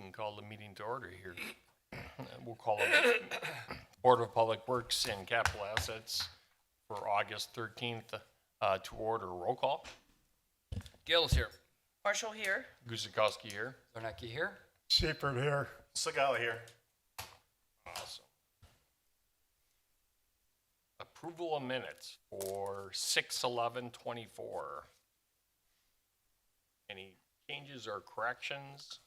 can call the meeting to order here. We'll call it Board of Public Works and Capital Assets for August 13th to order. Roll call. Gail is here. Marshall here. Guzikowski here. Zarnecki here. Seifert here. Segala here. Awesome. Approval of minutes for 6/11/24. Any changes or corrections?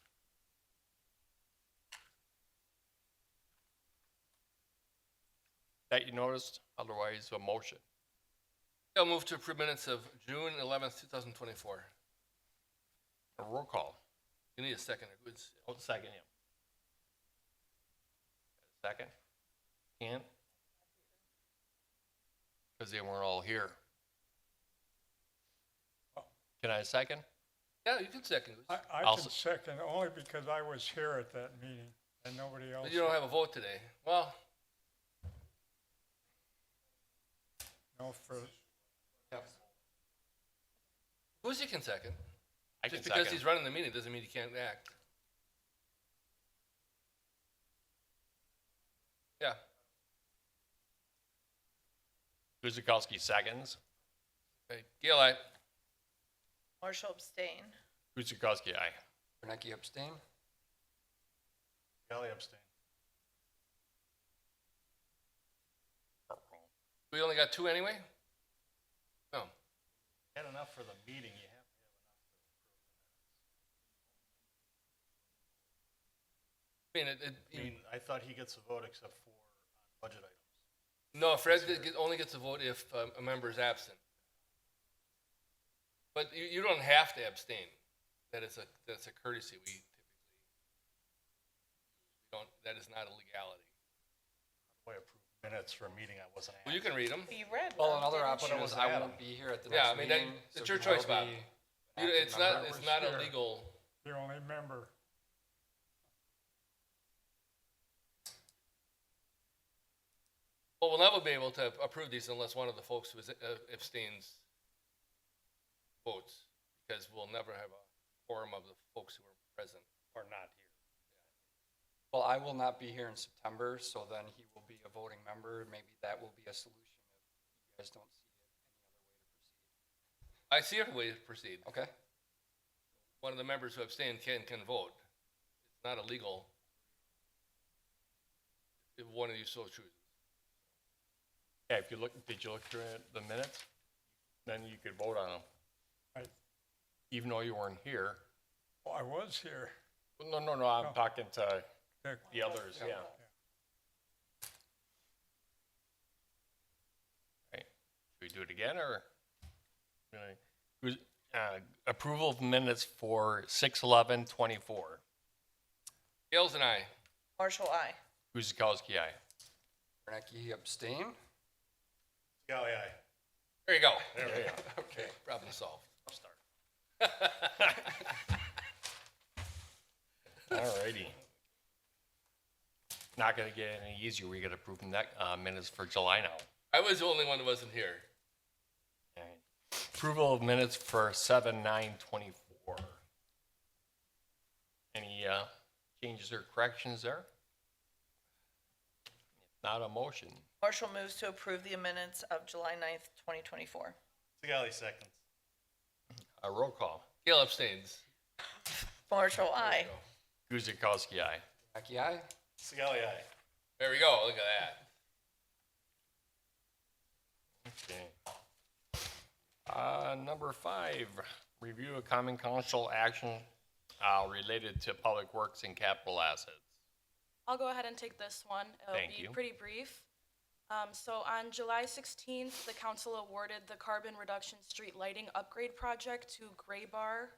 That you noticed? Otherwise, a motion. I'll move to approve minutes of June 11th, 2024. A roll call. You need a second. Oh, second him. Second? Can't? Because they weren't all here. Can I second? Yeah, you can second. I I'll can s- second only because I was here at that meeting and nobody else. You don't have a vote today. Well, No, for, Boozy can second. I can Just because second. he's running the meeting doesn't mean he can't act. Yeah. Guzikowski seconds. Okay. Gail, aye. Marshall abstain. Guzikowski, aye. Zarnecki abstain. Segala abstain. We only got two anyway? No. Had enough for the meeting, you have to have I mean, enough. I mean, I thought he gets a vote except for on budget items. no, Fred only gets a vote if a member is absent. But you don't have to abstain. That's a courtesy. We typically don't. That is not a legality. How do I approve minutes for a meeting I wasn't at? Well, you can read them. You read Well, them, another didn't option you? is I won't be here at the Yeah, next I mean, that- meeting. it's so your he choice, will Bob. be It's active member. not. It's not here. illegal. the only member. Well, we'll never be able to approve these unless one of the folks who abstains votes, because we'll never have a quorum of the folks who are present or not here. Well, I will not be here in September, so then he will be a voting member. Maybe that will be a solution if you guys don't see it I see a way to proceed. any other way to proceed. Okay? One of the members who abstained can vote. It's not illegal if one of you so chooses. Yeah, if you look, did you look through the minutes? Then you could vote on them. Right. Even though you weren't here. Oh, I was here. No, I'm No. talking to Yeah. the others, yeah. Right, should we do it again, or? Approval of minutes for 6/11/24. Gales and I. Marshall, aye. Guzikowski, aye. Zarnecki abstain. Segala aye. There you go. There you go. Okay, problem solved. I'll start. Alrighty. Not gonna get any easier. We gotta approve minutes for July now. I was the only one who wasn't here. Alright. Approval of minutes for 7/9/24. Any changes or corrections there? If not, a motion. Marshall moves to approve the minutes of July 9th, 2024. Segala seconds. A roll call. Gail abstains. Marshall, aye. Guzikowski, aye. Zarnecki, aye. Segala aye. There we go. Look at that. Okay. Number 5, review of common council action related to public works and capital assets. I'll go ahead and take this one. Thank It'll you. be pretty brief. So on July 16th, the council awarded the carbon reduction street lighting upgrade project to Gray Bar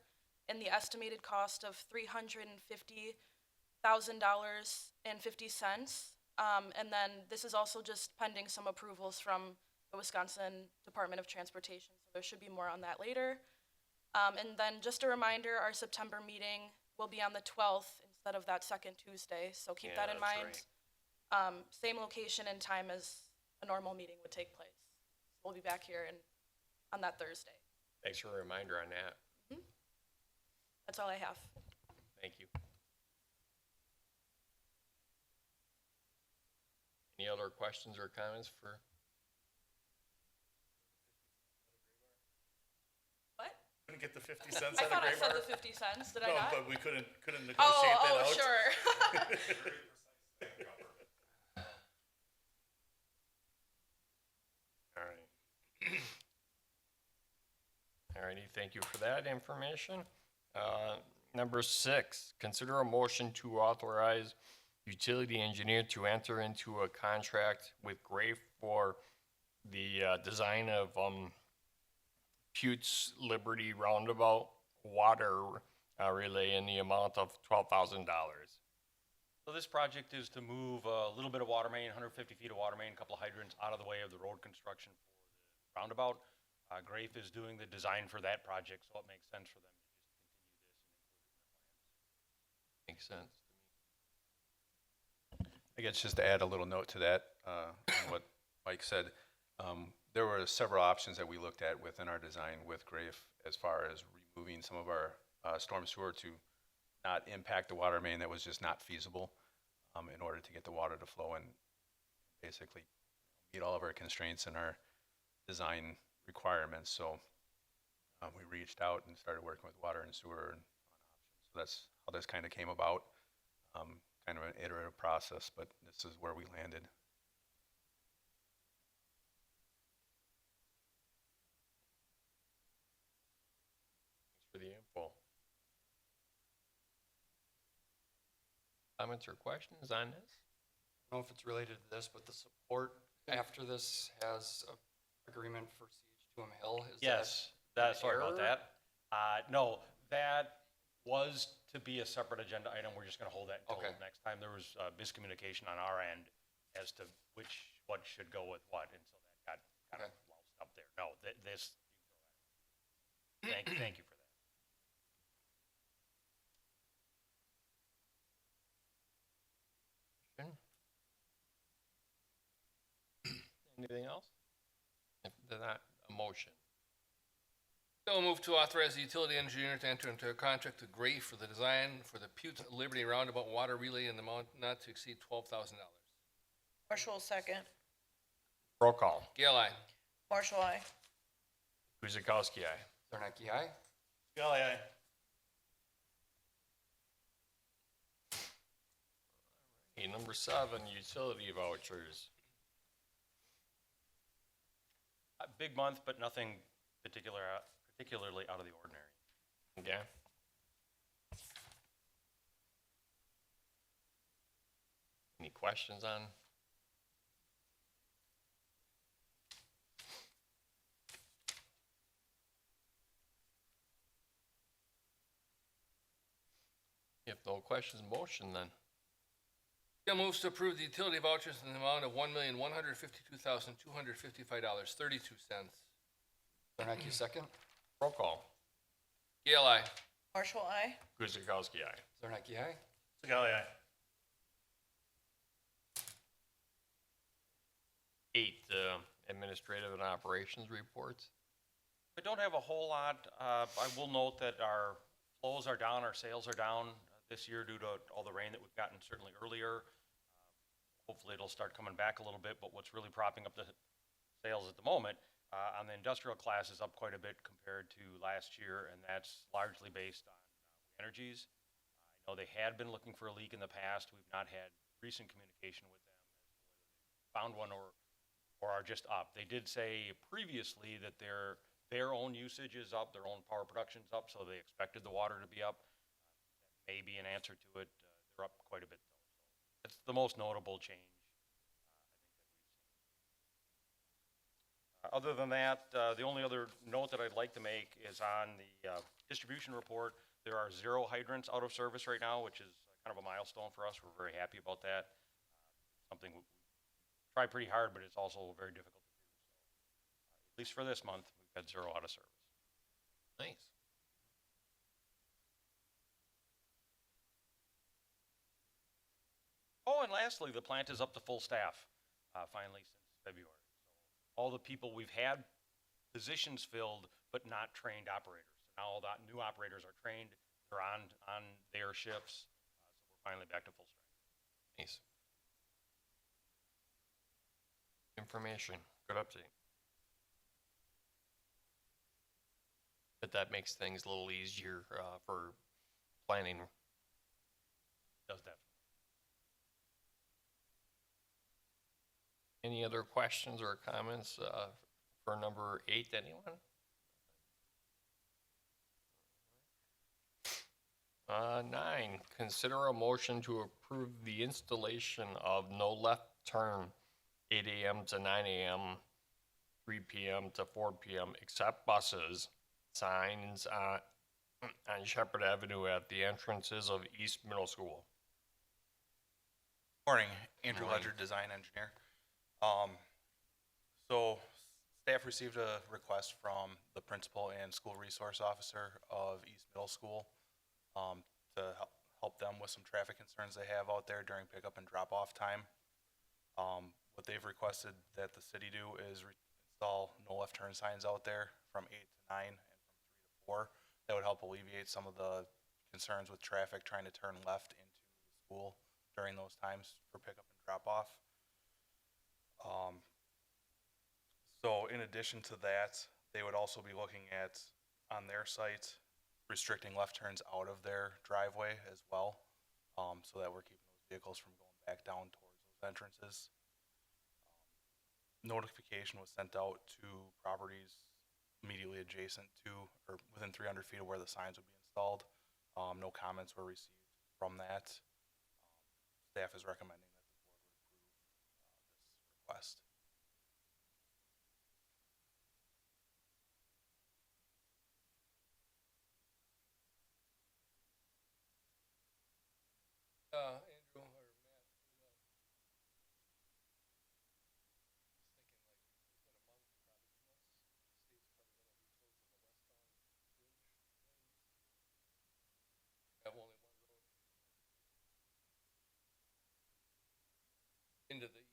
in the estimated cost of $350,000.50. And then this is also just pending some approvals from the Wisconsin Department of Transportation, so there should be more on that later. And then just a reminder, our September meeting will be on the 12th instead of that second Tuesday, so keep Yeah, that in that's mind. Same location and time as a normal meeting would take place. We'll be back here on that Thursday. Thanks for a reminder on that. That's all I have. Thank you. other questions or comments for? What? Couldn't get the 50 cents I out of thought I Gray said Bar? the 50 cents. Did I No, not? but we couldn't negotiate Oh, that out. sure. All right. All righty, thank you for that information. Number 6, consider a motion to authorize utility engineer to enter into a contract with Gray for the design of Pute's Liberty Roundabout water relay in the amount of $12,000. So this project is to move a little bit of water main, 150 feet of water main, a couple of hydrants out of the way of the road construction for the roundabout. Grafe is doing the design for that project, so it makes sense for them to just continue this and include it in their plans. Makes sense. I guess just to add a little note to that, on what Mike said, there were several options that we looked at within our design with Grafe as far as removing some of our storm sewer to not impact the water main that was just not feasible in order to get the water to flow and basically meet all of our constraints and our design requirements. So we reached out and started working with water and sewer and on options. So that's how this kind of came about. Kind of an iterative process, but this is where we landed. Thanks for the info. Comments or questions on this? I don't know if it's related to this, but the support after this has a agreement for CH2M Hill. Is Yes, sorry about that. No, that was to be a separate agenda item. We're just gonna hold that until Okay. next time. There was miscommunication on our end as to what should go with what, and so that got kind of Okay. loused up there. No, this, thank you for that. Anything else? If not, a motion. So move to authorize the utility engineer to enter into a contract with Gray for the design for the Putte Liberty Roundabout water relay in the amount not to exceed $12,000. Marshall will second. Roll call. Gale, aye. Marshall, aye. Guzekowski, aye. Zarnecki, aye? Golly, aye. Okay, number 7, utility vouchers. Big month, but nothing particularly out of the ordinary. Okay. Any questions on? If no questions, motion then. Gail moves to approve the utility vouchers in the amount of $1,152,255.32. Zarnecki, second? Roll call. Gale, aye. Marshall, aye. Guzekowski, aye. Zarnecki, aye? Golly, aye. 8, administrative and operations reports. I don't have a whole lot. I will note that our flows are down, our sales are down this year due to all the rain that we've gotten certainly earlier. Hopefully it'll start coming back a little bit, but what's really propping up the sales at the moment on the industrial class is up quite a bit compared to last year, and that's largely based on energies. I know they had been looking for a leak in the past. We've not had recent communication with them as to whether they found one or are just up. They did say previously that their own usage is up, their own power production's up, so they expected the water to be up. That may be an answer to it. They're up quite a bit though. So it's the most notable change, I think, that we've seen. Other than that, the only other note that I'd like to make is on the distribution report. There are 0 hydrants out of service right now, which is kind of a milestone for us. We're very happy about that. Something we try pretty hard, but it's also very difficult to do. So, at least for this month, we've had 0 out of service. Nice. Oh, and lastly, the plant is up to full staff, finally since February. So all the people we've had positions filled, but not trained operators. Now all the new operators are trained, they're on their shifts, so we're finally back to full strength. Nice. information. Good update. But that makes things a little easier for planning. Does that. Any other questions or comments for number 8, anyone? 9, consider a motion to approve the installation of no left turn 8 a.m. to 9 a.m., 3 p.m. to 4 p.m., except buses, signs on Shepherd Avenue at the entrances of East Middle School. Morning, Andrew Morning. Ledger, design engineer. So staff received a request from the principal and school resource officer of East Middle School to help them with some traffic concerns they have out there during pickup and drop-off time. What they've requested that the city do is install no left turn signs out there from 8 to 9 and from 3 to 4. That would help alleviate some of the concerns with traffic trying to turn left into the school during those times for pickup and drop-off. So in addition to that, they would also be looking at, on their site, restricting left turns out of their driveway as well, so that we're keeping those vehicles from going back down towards those entrances. Notification was sent out to properties immediately adjacent to, or within 300 feet of where the signs would be installed. No comments were received from that. Staff is recommending that the board would approve this request. Andrew or Matt, just thinking like, it's been a month, probably 2 months, state's probably gonna be closed on the westbound bridge. Have only one road. Into the east.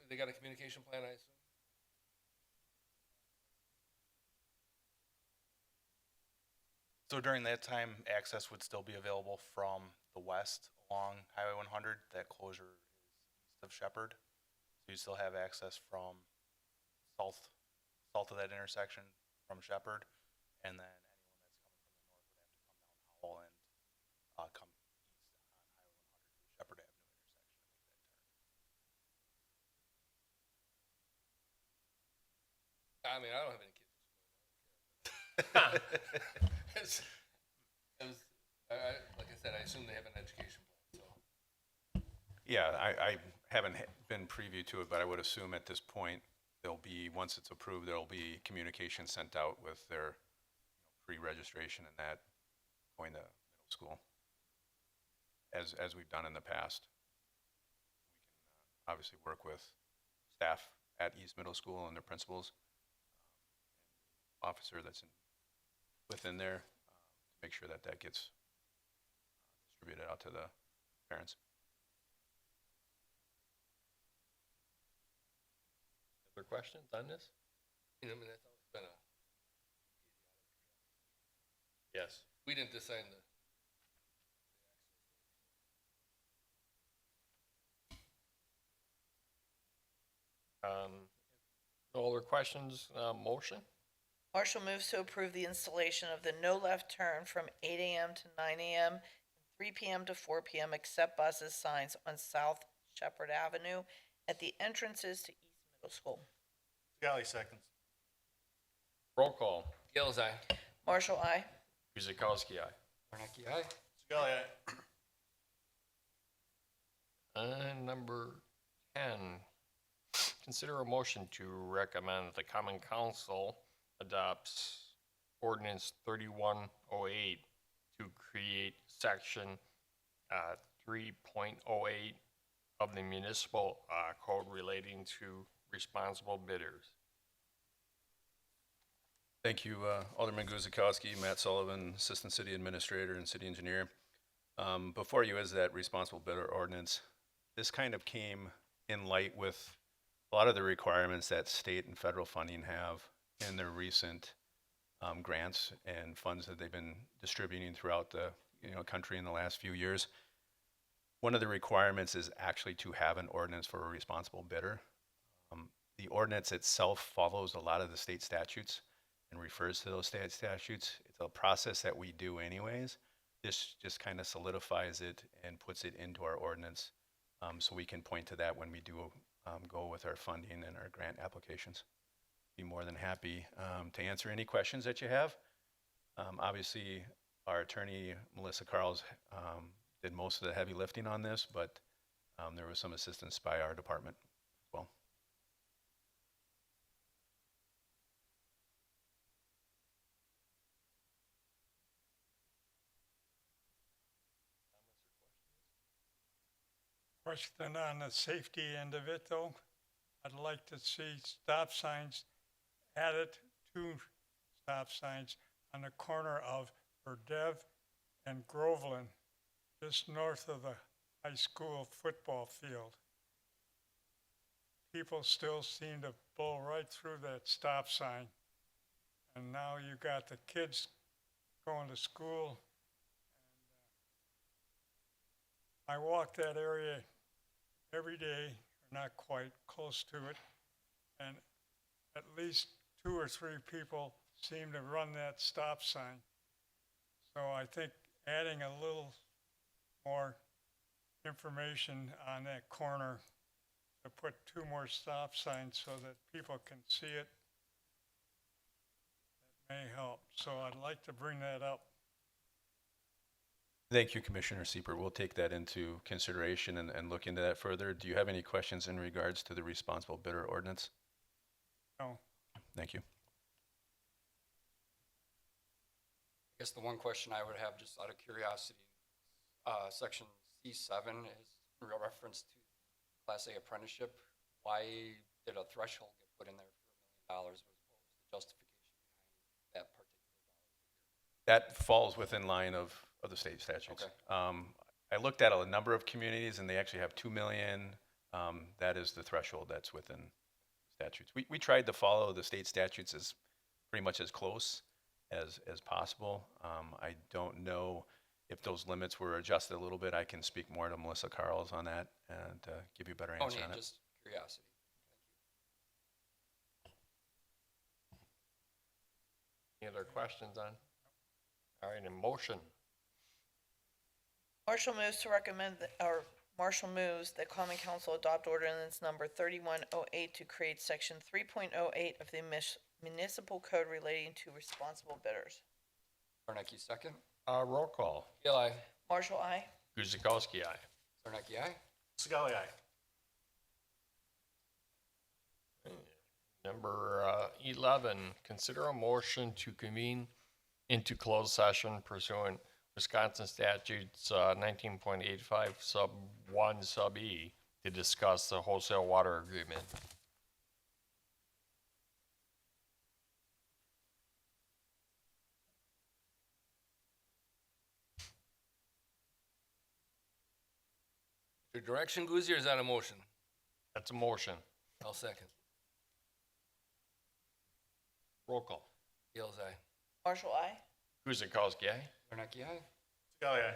They got a communication plan, I assume? So during that time, access would still be available from the west along Highway 100. That closure is east of Shepherd. So you still have access from south of that intersection from Shepherd. And then anyone that's coming from the north would have to come down Howell and come east on Highway 100 to Shepherd Avenue intersection and make that turn. I mean, I don't have any kids in school. I don't care. Like I said, I assume they have an education plan, so. Yeah, I haven't been privy to it, but I would assume at this point, there'll be, once it's approved, there'll be communication sent out with their pre-registration and that going to middle school, as we've done in the past. We can obviously work with staff at East Middle School and their principals, officer that's within there, to make sure that that gets distributed out to the parents. Other questions on this? I mean, that's always been a. Yes. We didn't design the. No other questions, motion? Marshall moves to approve the installation of the no left turn from 8 a.m. to 9 a.m., 3 p.m. to 4 p.m., except buses signs on South Shepherd Avenue at the entrances to East Middle School. Scally seconds. Roll call. Gale's eye. Marshall, aye. Guzekowski, aye. Warnicki, aye. Scully, aye. Number 10, consider a motion to recommend that the Common Council adopts ordinance 3108 to create section 3.08 of the municipal code relating to responsible bidders. Thank you, Alderman Guzekowski, Matt Sullivan, Assistant City Administrator and City Engineer. Before you is that responsible bidder ordinance. This kind of came in light with a lot of the requirements that state and federal funding have in their recent grants and funds that they've been distributing throughout the country in the last few years. One of the requirements is actually to have an ordinance for a responsible bidder. The ordinance itself follows a lot of the state statutes and refers to those state statutes. It's a process that we do anyways. This just kind of solidifies it and puts it into our ordinance, so we can point to that when we do go with our funding and our grant applications. Be more than happy to answer any questions that you have. Obviously, our attorney, Melissa Carls, did most of the heavy lifting on this, but there was some assistance by our department as well. Question on the safety end of it, though. I'd like to see stop signs added, 2 stop signs on the corner of Verdev and Groveland, just north of the high school football field. People still seem to blow right through that stop sign. And now you got the kids going to school. I walk that area every day, or not quite, close to it, and at least 2 or 3 people seem to run that stop sign. So I think adding a little more information on that corner to put 2 more stop signs so that people can see it, that may help. So I'd like to bring that up. Thank you, Commissioner Sieper. We'll take that into consideration and look into that further. Do you have any questions in regards to the responsible bidder ordinance? No. Thank you. I guess the one question I would have, just out of curiosity, section C7 is in reference to Class A apprenticeship. Why did a threshold get put in there for $1 million? What was the justification behind that particular dollar? That falls within line of the state statutes. Okay. I looked at a number of communities, and they actually have 2 million. That is the threshold that's within statutes. We tried to follow the state statutes as pretty much as close as possible. I don't know if those limits were adjusted a little bit. I can speak more to Melissa Carls on that and give you a better answer on it. Just curiosity. Any other questions on? All right, in motion. Marshall moves to recommend, or Marshall moves that Common Council adopt ordinance number 3108 to create section 3.08 of the municipal code relating to responsible bidders. Zarnecki, second. Roll call. Eli. Marshall, aye. Guzekowski, aye. Zarnecki, aye. Scully, aye. Number 11, consider a motion to convene into closed session pursuant Wisconsin statutes 19.85 sub 1 sub E to discuss the wholesale water agreement. Your direction, Guzzi, or is that a motion? That's a motion. I'll second. Roll call. Gales, aye. Marshall, aye. Guzekowski, aye. Zarnecki, aye. Scully, aye.